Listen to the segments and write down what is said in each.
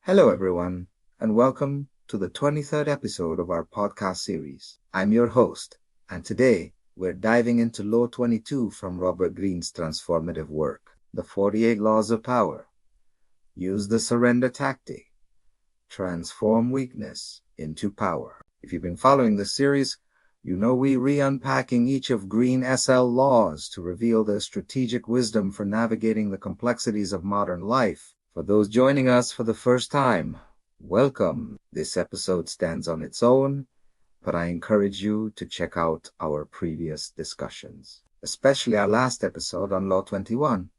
Hello, everyone, and welcome to the 23rd episode of our podcast series. I'm your host, and today we're diving into Law 22 from Robert Greene's transformative work, The 48 Laws of Power. Use the surrender tactic. Transform weakness into power. If you've been following this series, you know we re-unpacking each of Green SL laws to reveal their strategic wisdom for navigating the complexities of modern life. For those joining us for the first time, welcome. This episode stands on its own, but I encourage you to check out our previous discussions, especially our last episode on Law 21,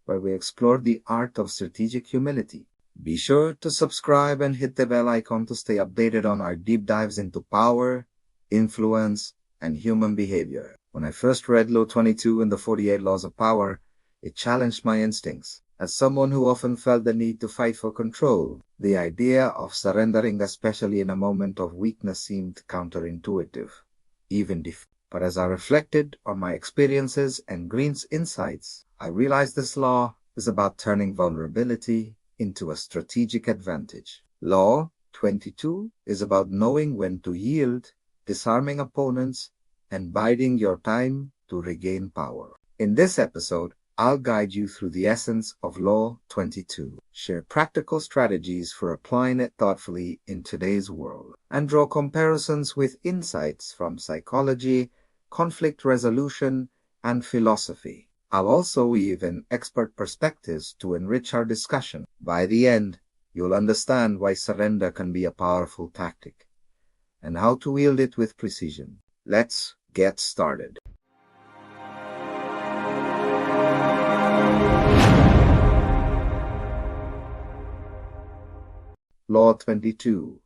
where we explored the art of strategic humility. Be sure to subscribe and hit the bell icon to stay updated on our deep dives into power, influence, and human behavior. When I first read Law 22 and the 48 Laws of Power, it challenged my instincts. As someone who often felt the need to fight for control, the idea of surrendering, especially in a moment of weakness, seemed counterintuitive, even difficult. But as I reflected on my experiences and Greene's insights, I realized this law is about turning vulnerability into a strategic advantage. Law 22 is about knowing when to yield, disarming opponents, and biding your time to regain power. In this episode, I'll guide you through the essence of Law 22, share practical strategies for applying it thoughtfully in today's world, and draw comparisons with insights from psychology, conflict resolution, and philosophy. I'll also weave in expert perspectives to enrich our discussion. By the end, you'll understand why surrender can be a powerful tactic, and how to wield it with precision. Let's get started. Law 22,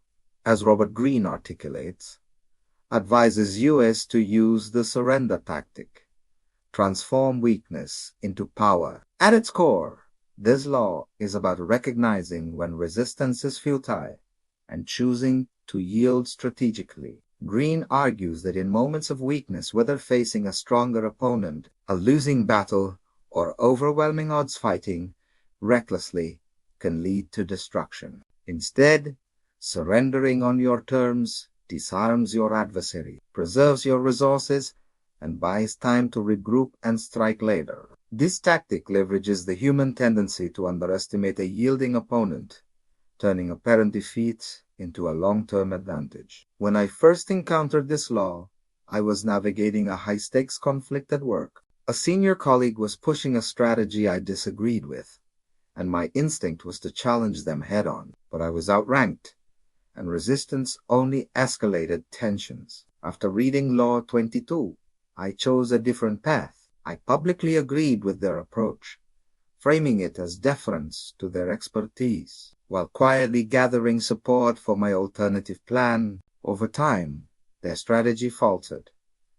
as Robert Greene articulates, advises US to use the surrender tactic, transform weakness into power. At its core, this law is about recognizing when resistance is futile and choosing to yield strategically. Greene argues that in moments of weakness, whether facing a stronger opponent, a losing battle, or overwhelming odds, fighting recklessly can lead to destruction. Instead, surrendering on your terms disarms your adversary, preserves your resources, and buys time to regroup and strike later. This tactic leverages the human tendency to underestimate a yielding opponent, turning apparent defeat into a long-term advantage. When I first encountered this law, I was navigating a high-stakes conflict at work. A senior colleague was pushing a strategy I disagreed with, and my instinct was to challenge them head-on. But I was outranked, and resistance only escalated tensions. After reading Law 22, I chose a different path. I publicly agreed with their approach, framing it as deference to their expertise, while quietly gathering support for my alternative plan. Over time, their strategy faltered,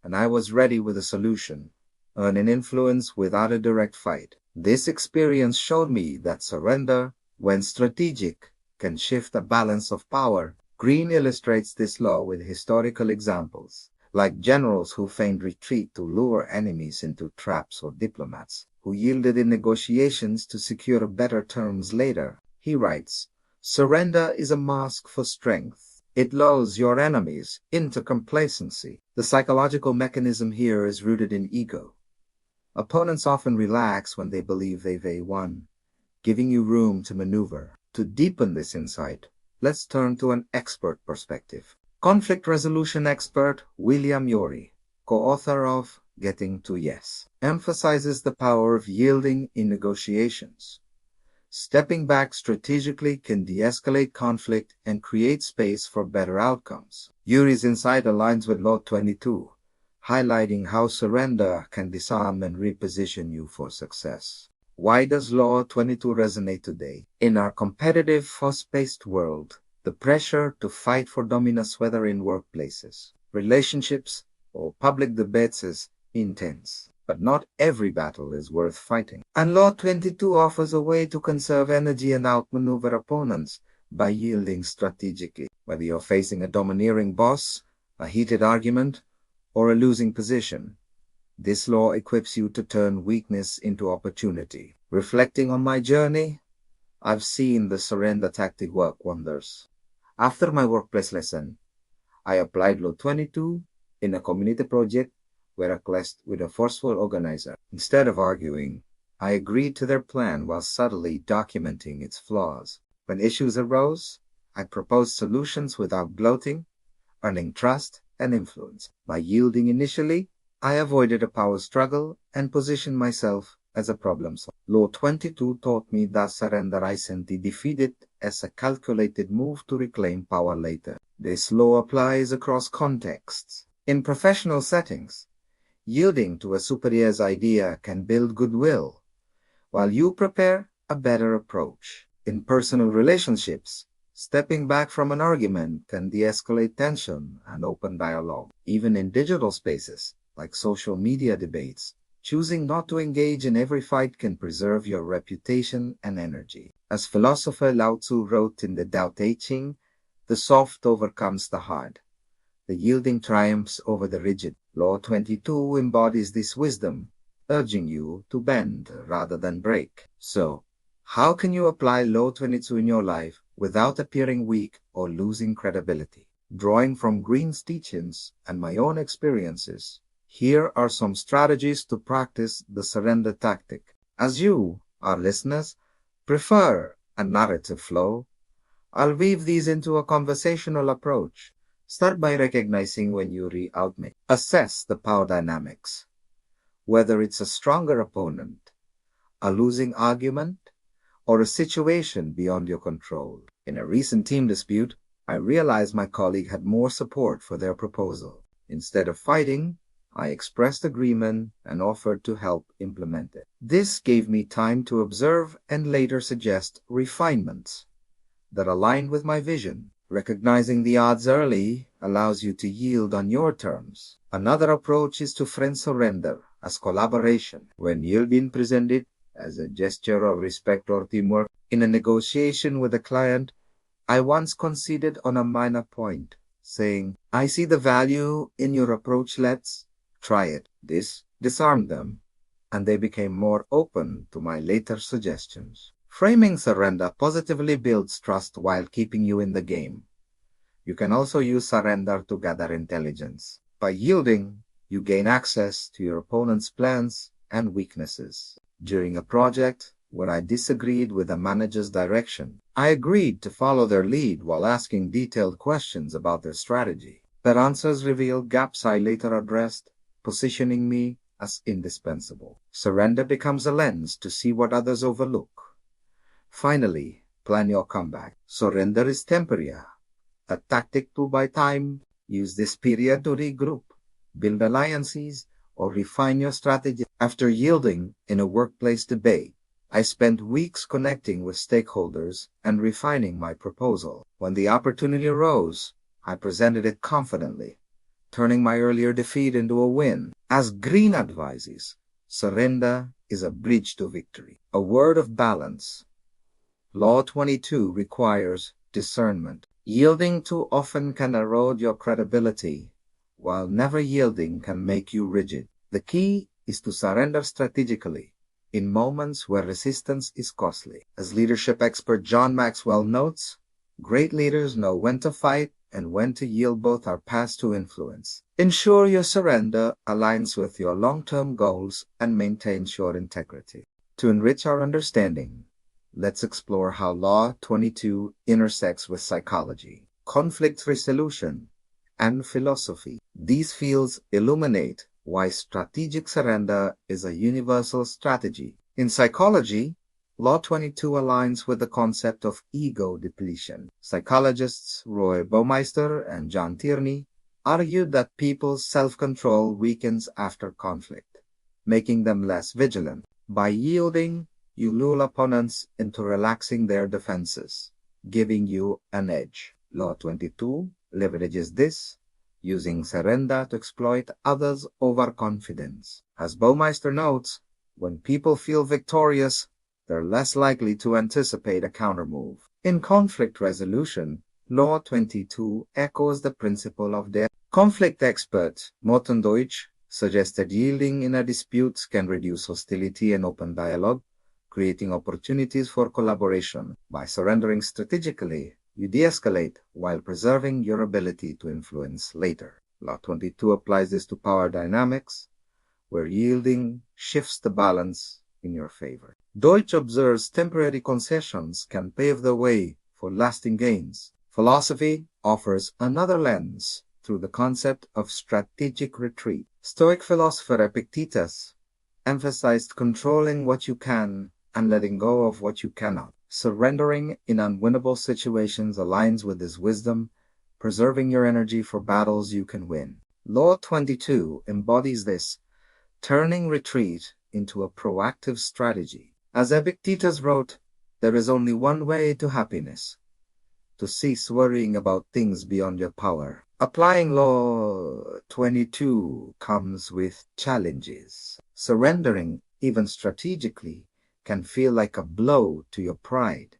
and I was ready with a solution, earning influence without a direct fight. This experience showed me that surrender, when strategic, can shift the balance of power. Greene illustrates this law with historical examples, like generals who feigned retreat to lure enemies into traps, or diplomats who yielded in negotiations to secure better terms later. He writes, "Surrender is a mask for strength. It lulls your enemies into complacency." The psychological mechanism here is rooted in ego. Opponents often relax when they believe they've won, giving you room to maneuver. To deepen this insight, let's turn to an expert perspective. Conflict resolution expert William Ury, co-author of Getting to Yes, emphasizes the power of yielding in negotiations. Stepping back strategically can de-escalate conflict and create space for better outcomes. Ury's insight aligns with Law 22, highlighting how surrender can disarm and reposition you for success. Why does Law 22 resonate today? In our competitive, fast-paced world, the pressure to fight for dominance, whether in workplaces, relationships, or public debates, is intense. But not every battle is worth fighting. And Law 22 offers a way to conserve energy and outmaneuver opponents by yielding strategically. Whether you're facing a domineering boss, a heated argument, or a losing position, this law equips you to turn weakness into opportunity. Reflecting on my journey, I've seen the surrender tactic work wonders. After my workplace lesson, I applied Law 22 in a community project where I clashed with a forceful organizer. Instead of arguing, I agreed to their plan while subtly documenting its flaws. When issues arose, I proposed solutions without gloating, earning trust and influence. By yielding initially, I avoided a power struggle and positioned myself as a problem solver. Law 22 taught me that surrender isn't defeated as a calculated move to reclaim power later. This law applies across contexts. In professional settings, yielding to a superior's idea can build goodwill, while you prepare a better approach. In personal relationships, stepping back from an argument can de-escalate tension and open dialogue. Even in digital spaces, like social media debates, choosing not to engage in every fight can preserve your reputation and energy. As philosopher Lao Tzu wrote in the Tao Te Ching, the soft overcomes the hard. The yielding triumphs over the rigid. Law 22 embodies this wisdom, urging you to bend rather than break. So, how can you apply Law 22 in your life without appearing weak or losing credibility? Drawing from Greene's teachings and my own experiences, here are some strategies to practice the surrender tactic. As you, our listeners, prefer a narrative flow, I'll weave these into a conversational approach. Start by recognizing when you re-outmake. Assess the power dynamics. Whether it's a stronger opponent, a losing argument, or a situation beyond your control. In a recent team dispute, I realized my colleague had more support for their proposal. Instead of fighting, I expressed agreement and offered to help implement it. This gave me time to observe and later suggest refinements that aligned with my vision. Recognizing the odds early allows you to yield on your terms. Another approach is to frame surrender as collaboration. When yielding presented as a gesture of respect or teamwork in a negotiation with a client, I once conceded on a minor point, saying, "I see the value in your approach, let's try it." This disarmed them, and they became more open to my later suggestions. Framing surrender positively builds trust while keeping you in the game. You can also use surrender to gather intelligence. By yielding, you gain access to your opponent's plans and weaknesses. During a project where I disagreed with a manager's direction, I agreed to follow their lead while asking detailed questions about their strategy. Their answers revealed gaps I later addressed, positioning me as indispensable. Surrender becomes a lens to see what others overlook. Finally, plan your comeback. Surrender is temporary, a tactic to buy time. Use this period to regroup, build alliances, or refine your strategy. After yielding in a workplace debate, I spent weeks connecting with stakeholders and refining my proposal. When the opportunity arose, I presented it confidently, turning my earlier defeat into a win. As Greene advises, surrender is a bridge to victory. A word of balance. Law 22 requires discernment. Yielding too often can erode your credibility, while never yielding can make you rigid. The key is to surrender strategically in moments where resistance is costly. As leadership expert John Maxwell notes, great leaders know when to fight and when to yield. Both are paths to influence. Ensure your surrender aligns with your long-term goals and maintains your integrity. To enrich our understanding, let's explore how Law 22 intersects with psychology, conflict resolution, and philosophy. These fields illuminate why strategic surrender is a universal strategy. In psychology, Law 22 aligns with the concept of ego depletion. Psychologists Roy Baumeister and John Tierney argued that people's self-control weakens after conflict, making them less vigilant. By yielding, you lure opponents into relaxing their defenses, giving you an edge. Law 22 leverages this, using surrender to exploit others' overconfidence. As Baumeister notes, when people feel victorious, they're less likely to anticipate a countermove. In conflict resolution, Law 22 echoes the principle of death. Conflict expert Morten Deutsch suggested yielding in a dispute can reduce hostility and open dialogue, creating opportunities for collaboration. By surrendering strategically, you de-escalate while preserving your ability to influence later. Law 22 applies this to power dynamics, where yielding shifts the balance in your favor. Deutsch observes temporary concessions can pave the way for lasting gains. Philosophy offers another lens through the concept of strategic retreat. Stoic philosopher Epictetus emphasized controlling what you can and letting go of what you cannot. Surrendering in unwinnable situations aligns with his wisdom, preserving your energy for battles you can win. Law 22 embodies this, turning retreat into a proactive strategy. As Epictetus wrote, there is only one way to happiness: to cease worrying about things beyond your power. Applying Law 22 comes with challenges. Surrendering, even strategically, can feel like a blow to your pride,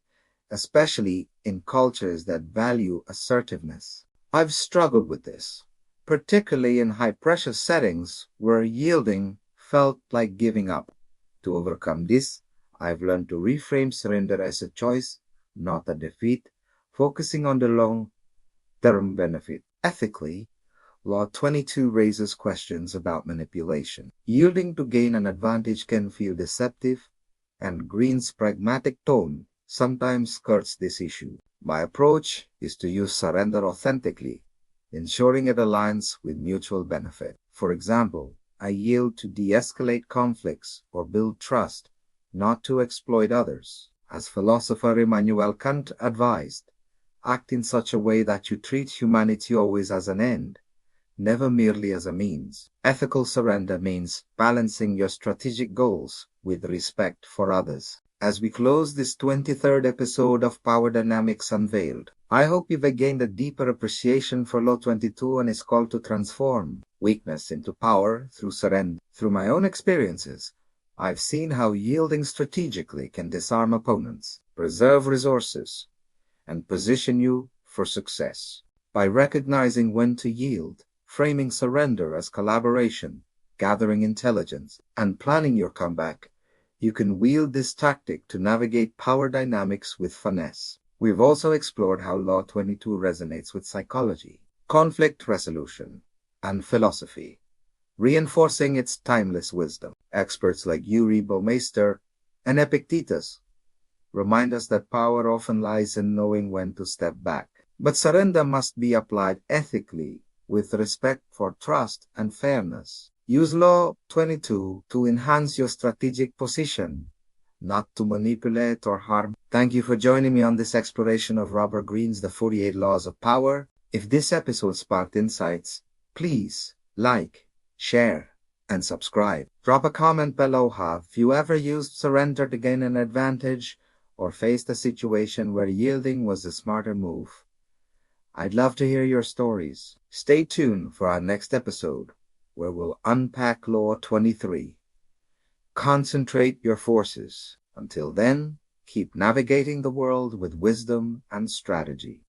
especially in cultures that value assertiveness. I've struggled with this, particularly in high-pressure settings where yielding felt like giving up. To overcome this, I've learned to reframe surrender as a choice, not a defeat, focusing on the long-term benefit. Ethically, Law 22 raises questions about manipulation. Yielding to gain an advantage can feel deceptive, and Greene's pragmatic tone sometimes skirts this issue. My approach is to use surrender authentically, ensuring it aligns with mutual benefit. For example, I yield to de-escalate conflicts or build trust, not to exploit others. As philosopher Immanuel Kant advised, act in such a way that you treat humanity always as an end, never merely as a means. Ethical surrender means balancing your strategic goals with respect for others. As we close this 23rd episode of Power Dynamics Unveiled, I hope you've gained a deeper appreciation for Law 22 and its call to transform weakness into power through surrender. Through my own experiences, I've seen how yielding strategically can disarm opponents, preserve resources, and position you for success. By recognizing when to yield, framing surrender as collaboration, gathering intelligence, and planning your comeback, you can wield this tactic to navigate power dynamics with finesse. We've also explored how Law 22 resonates with psychology, conflict resolution, and philosophy, reinforcing its timeless wisdom. Experts like Yuri Baumeister and Epictetus remind us that power often lies in knowing when to step back. But surrender must be applied ethically, with respect for trust and fairness. Use Law 22 to enhance your strategic position, not to manipulate or harm. Thank you for joining me on this exploration of Robert Greene's The 48 Laws of Power. If this episode sparked insights, please like, share, and subscribe. Drop a comment below. Have you ever used surrender to gain an advantage or faced a situation where yielding was the smarter move? I'd love to hear your stories. Stay tuned for our next episode, where we'll unpack Law 23. Concentrate your forces. Until then, keep navigating the world with wisdom and strategy.